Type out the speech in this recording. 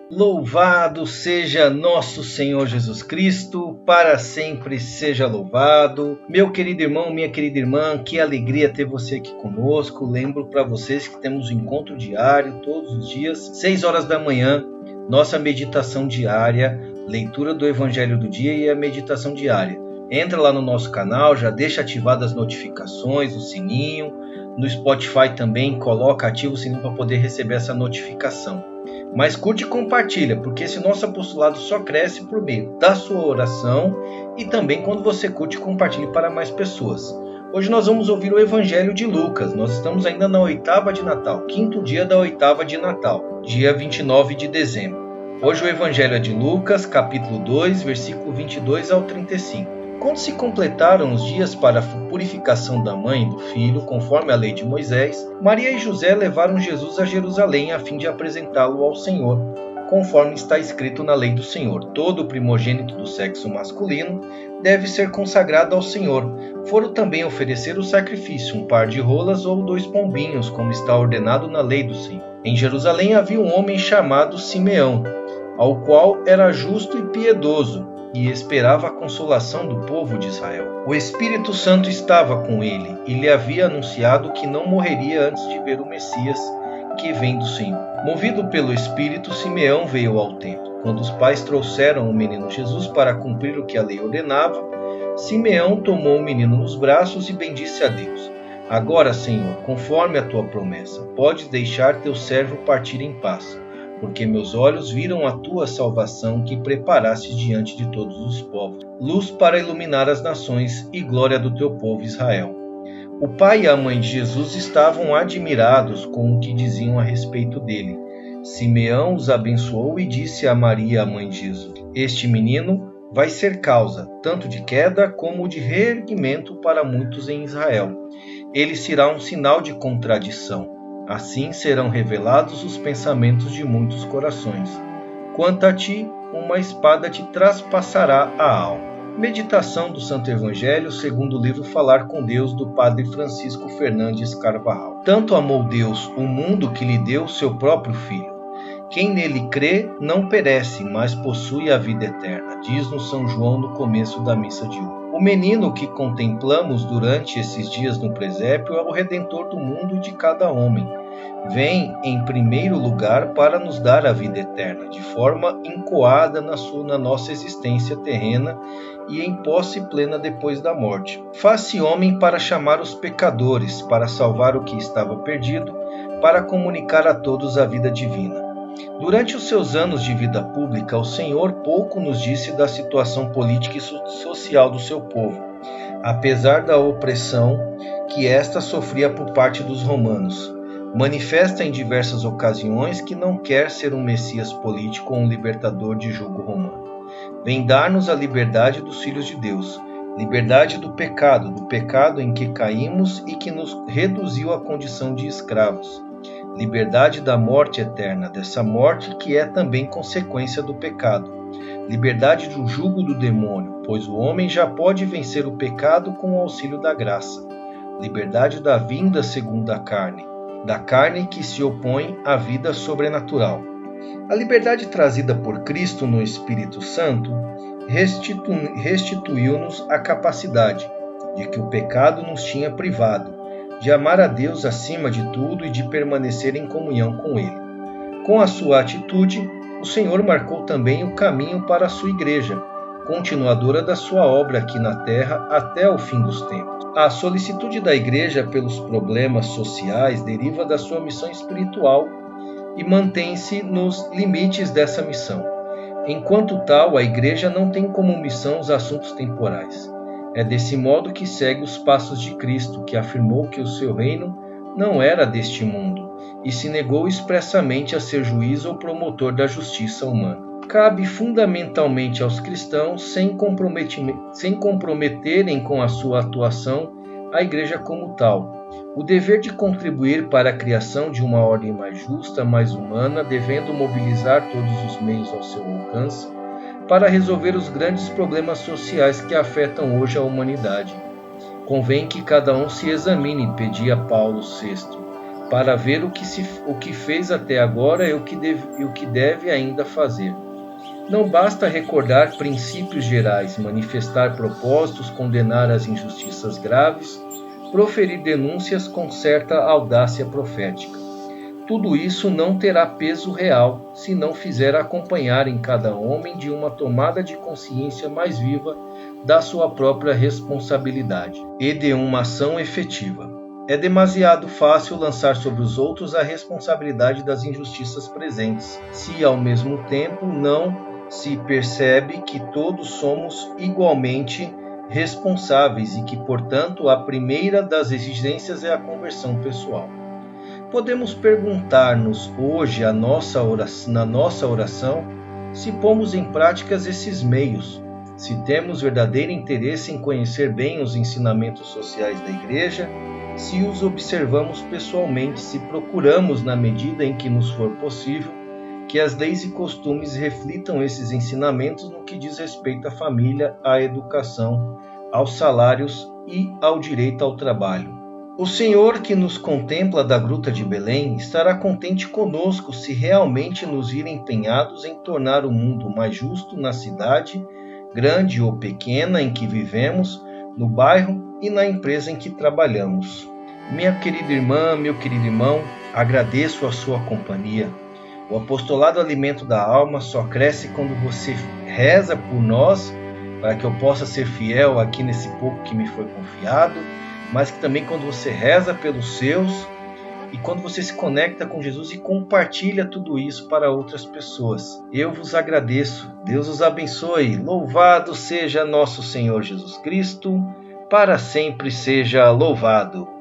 Louvado seja nosso Senhor Jesus Cristo, para sempre seja louvado. Meu querido irmão, minha querida irmã, que alegria ter você aqui conosco. Lembro para vocês que temos um encontro diário, todos os dias, 6 horas da manhã, nossa meditação diária, leitura do Evangelho do dia e a meditação diária. Entra lá no nosso canal, já deixa ativadas as notificações, o sininho. No Spotify também, ativa o sininho para poder receber essa notificação. Mas curte e compartilha, porque esse nosso apostolado só cresce por meio da sua oração e também quando você curte e compartilha para mais pessoas. Hoje nós vamos ouvir o Evangelho de Lucas. Nós estamos ainda na oitava de Natal, quinto dia da oitava de Natal, dia 29 de dezembro. Hoje o Evangelho é de Lucas, capítulo 2, versículo 22 ao 35. Quando se completaram os dias para a purificação da mãe e do filho, conforme a lei de Moisés, Maria e José levaram Jesus a Jerusalém a fim de apresentá-lo ao Senhor, conforme está escrito na lei do Senhor. Todo primogênito do sexo masculino deve ser consagrado ao Senhor. Foram também oferecer o sacrifício, um par de rolas ou 2 pombinhos, como está ordenado na lei do Senhor. Em Jerusalém havia um homem chamado Simeão, ao qual era justo e piedoso, e esperava a consolação do povo de Israel. O Espírito Santo estava com ele e lhe havia anunciado que não morreria antes de ver o Messias que vem do Senhor. Movido pelo Espírito, Simeão veio ao templo. Quando os pais trouxeram o menino Jesus para cumprir o que a lei ordenava, Simeão tomou o menino nos braços e bendisse a Deus. Agora, Senhor, conforme a tua promessa, podes deixar teu servo partir em paz, porque meus olhos viram a tua salvação que preparaste diante de todos os povos, luz para iluminar as nações e glória do teu povo Israel. O pai e a mãe de Jesus estavam admirados com o que diziam a respeito dele. Simeão os abençoou e disse a Maria, a mãe de Jesus: Este menino vai ser causa tanto de queda como de reerguimento para muitos em Israel. Ele será um sinal de contradição. Assim serão revelados os pensamentos de muitos corações. Quanto a ti, uma espada te traspassará a alma. Meditação do Santo Evangelho segundo o livro Falar com Deus, do Padre Francisco Fernandes Carvajal. Tanto amou Deus o mundo que lhe deu seu próprio Filho. Quem nele crê não perece, mas possui a vida eterna, diz no São João no começo da missa de hoje. O menino que contemplamos durante esses dias no presépio é o Redentor do mundo e de cada homem. Vem em primeiro lugar para nos dar a vida eterna, de forma incoada na nossa existência terrena e em posse plena depois da morte. Faz-se homem para chamar os pecadores, para salvar o que estava perdido, para comunicar a todos a vida divina. Durante os seus anos de vida pública, o Senhor pouco nos disse da situação política e social do seu povo, apesar da opressão que esta sofria por parte dos romanos. Manifesta em diversas ocasiões que não quer ser um Messias político ou um libertador de jugo romano. Vem dar-nos a liberdade dos filhos de Deus, liberdade do pecado em que caímos e que nos reduziu à condição de escravos. Liberdade da morte eterna, dessa morte que é também consequência do pecado. Liberdade do jugo do demônio, pois o homem já pode vencer o pecado com o auxílio da graça. Liberdade da vinda segundo a carne, da carne que se opõe à vida sobrenatural. A liberdade trazida por Cristo no Espírito Santo restituiu-nos a capacidade de que o pecado nos tinha privado, de amar a Deus acima de tudo e de permanecer em comunhão com Ele. Com a sua atitude, o Senhor marcou também o caminho para a sua igreja, continuadora da sua obra aqui na terra até o fim dos tempos. A solicitude da igreja pelos problemas sociais deriva da sua missão espiritual e mantém-se nos limites dessa missão. Enquanto tal, a igreja não tem como missão os assuntos temporais. É desse modo que segue os passos de Cristo, que afirmou que o seu reino não era deste mundo e se negou expressamente a ser juiz ou promotor da justiça humana. Cabe fundamentalmente aos cristãos, sem comprometerem com a sua atuação a Igreja como tal, o dever de contribuir para a criação de uma ordem mais justa, mais humana, devendo mobilizar todos os meios ao seu alcance para resolver os grandes problemas sociais que afetam hoje a humanidade. Convém que cada um se examine, pedia Paulo VI, para ver o que fez até agora e o que deve ainda fazer. Não basta recordar princípios gerais, manifestar propósitos, condenar as injustiças graves, proferir denúncias com certa audácia profética. Tudo isso não terá peso real se não fizer acompanhar em cada homem de uma tomada de consciência mais viva da sua própria responsabilidade e de uma ação efetiva. É demasiado fácil lançar sobre os outros a responsabilidade das injustiças presentes, se ao mesmo tempo não se percebe que todos somos igualmente responsáveis e que, portanto, a primeira das exigências é a conversão pessoal. Podemos perguntar-nos hoje na nossa oração se pomos em prática esses meios, se temos verdadeiro interesse em conhecer bem os ensinamentos sociais da Igreja, se os observamos pessoalmente, se procuramos, na medida em que nos for possível, que as leis e costumes reflitam esses ensinamentos no que diz respeito à família, à educação, aos salários e ao direito ao trabalho. O Senhor que nos contempla da gruta de Belém estará contente conosco se realmente nos vir empenhados em tornar o mundo mais justo na cidade, grande ou pequena, em que vivemos, no bairro e na empresa em que trabalhamos. Minha querida irmã, meu querido irmão, agradeço a sua companhia. O apostolado Alimento da Alma só cresce quando você reza por nós, para que eu possa ser fiel aqui nesse pouco que me foi confiado, mas que também quando você reza pelos seus e quando você se conecta com Jesus e compartilha tudo isso para outras pessoas. Eu vos agradeço. Deus os abençoe. Louvado seja nosso Senhor Jesus Cristo, para sempre seja louvado.